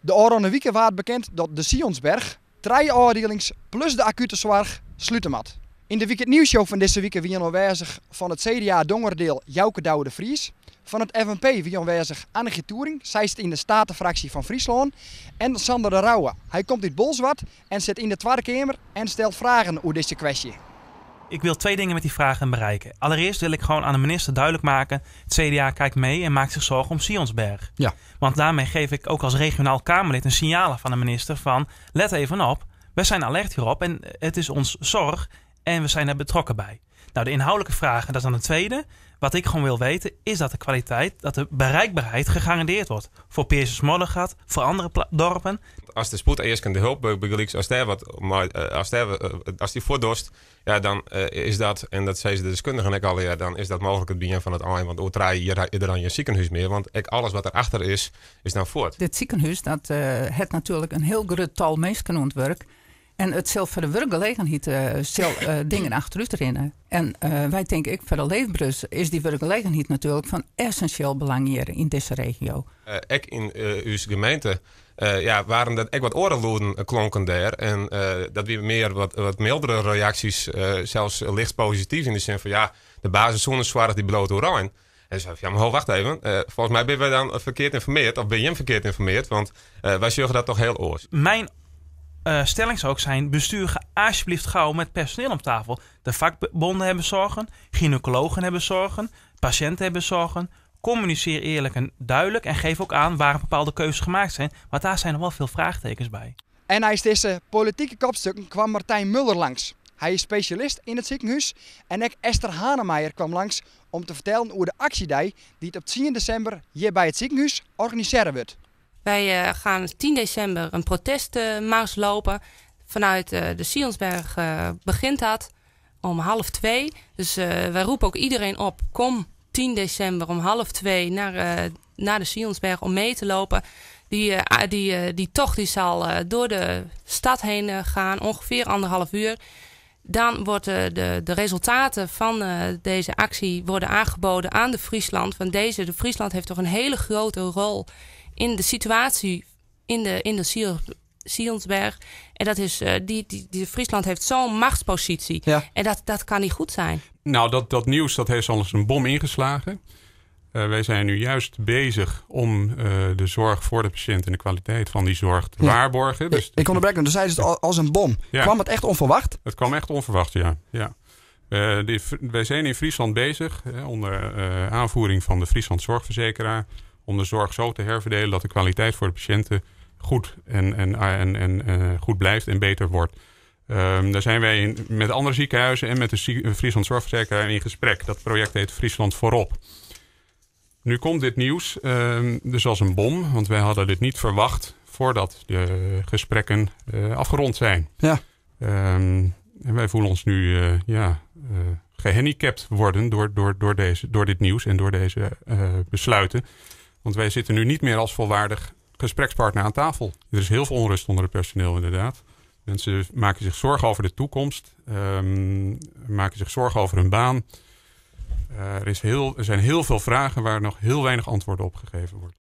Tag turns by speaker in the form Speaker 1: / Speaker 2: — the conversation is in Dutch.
Speaker 1: De oranje weken waard bekend dat de Sionsberg 3 afdelings plus de acute zorg sluiten mat. In de Weekend Nieuwsshow van deze week wie aanwezig van het CDA Dongerdeel Jouke Douwe de Vries. Van het FNP wie aanwezig Annegje Toering, zij zit in de Statenfractie van Friesland. En Sander de Rauwe, hij komt uit Bolsward en zit in de Tweede Kamer en stelt vragen over deze kwestie.
Speaker 2: Ik wil 2 dingen met die vragen bereiken. Allereerst wil ik gewoon aan de minister duidelijk maken: het CDA kijkt mee en maakt zich zorgen om Sionsberg.
Speaker 1: Ja.
Speaker 2: Want daarmee geef ik ook als regionaal Kamerlid een signaal van de minister van: let even op, wij zijn alert hierop en het is ons zorg en we zijn er betrokken bij. Nou, de inhoudelijke vragen, dat is dan een tweede. Wat ik gewoon wil weten, is dat de kwaliteit, dat de bereikbaarheid gegarandeerd wordt. Voor Peerses Moddergat, voor andere dorpen.
Speaker 3: Als de spoed eerst kan de hulp begelijks, als die voordorst, ja, dan is dat, en dat zei ze de deskundigen ook al, ja, dan is dat mogelijk het begin van het eind. Want ooit hier is er dan je ziekenhuis meer, want alles wat erachter is dan voort.
Speaker 4: Dit ziekenhuis, dat heeft natuurlijk een heel groot tal mensen ontwerp. En het zal voor de werkgelegenheid dingen achteruit rennen. En wij denken, voor de leefbrus is die werkgelegenheid natuurlijk van essentieel belang hier in deze regio.
Speaker 3: Ik in uw gemeente waren dat echt wat oorloden klonken daar. En dat we meer wat mildere reacties, zelfs licht positief in de zin van ja, de basis zonnezwaardig die bloot oranje. En zei ja, maar wacht even. Volgens mij ben wij dan verkeerd informeerd, of ben je hem verkeerd informeerd, want wij zorgen dat toch heel oors.
Speaker 2: Mijn stelling zou ook zijn: bestuur alsjeblieft gauw met personeel om tafel. De vakbonden hebben zorgen, gynaecologen hebben zorgen, patiënten hebben zorgen. Communiceer eerlijk en duidelijk en geef ook aan waar bepaalde keuzes gemaakt zijn. Want daar zijn nog wel veel vraagtekens bij.
Speaker 1: En naast deze politieke kopstukken kwam Martijn Muller langs. Hij is specialist in het ziekenhuis en ook Esther Hanemeijer kwam langs om te vertellen over de actiedag die het op 10 december hier bij het ziekenhuis organiseren wordt.
Speaker 5: Wij gaan 10 december een protestmars lopen. Vanuit de Sionsberg begint dat om 1:30. Dus wij roepen ook iedereen op: kom 10 december om 1:30 naar de Sionsberg om mee te lopen. Die tocht die zal door de stad heen gaan, ongeveer 1,5 uur. Dan worden de resultaten van deze actie worden aangeboden aan de Friesland. Want de Friesland heeft toch een hele grote rol in de situatie in de Sionsberg. En dat is, die Friesland heeft zo'n machtspositie. Ja. En dat kan niet goed zijn.
Speaker 6: Nou, dat nieuws dat heeft al eens een bom ingeslagen. Wij zijn nu juist bezig om de zorg voor de patiënt en de kwaliteit van die zorg te waarborgen. Dus
Speaker 1: ik onderbreek hem, dus zei het als een bom. Ja. Kwam het echt onverwacht?
Speaker 6: Het kwam echt onverwacht, ja. Wij zijn in Friesland bezig, onder aanvoering van de Friesland Zorgverzekeraar, om de zorg zo te herverdelen dat de kwaliteit voor de patiënten goed en goed blijft en beter wordt. Daar zijn wij met andere ziekenhuizen en met de Friesland Zorgverzekeraar in gesprek. Dat project heet Friesland Voorop. Nu komt dit nieuws dus als een bom, want wij hadden dit niet verwacht voordat de gesprekken afgerond zijn. Ja. En wij voelen ons nu gehandicapt worden door dit nieuws en door deze besluiten. Want wij zitten nu niet meer als volwaardig gesprekspartner aan tafel. Er is heel veel onrust onder het personeel inderdaad. Mensen maken zich zorgen over de toekomst, maken zich zorgen over hun baan. Er zijn heel veel vragen waar nog heel weinig antwoorden op gegeven wordt.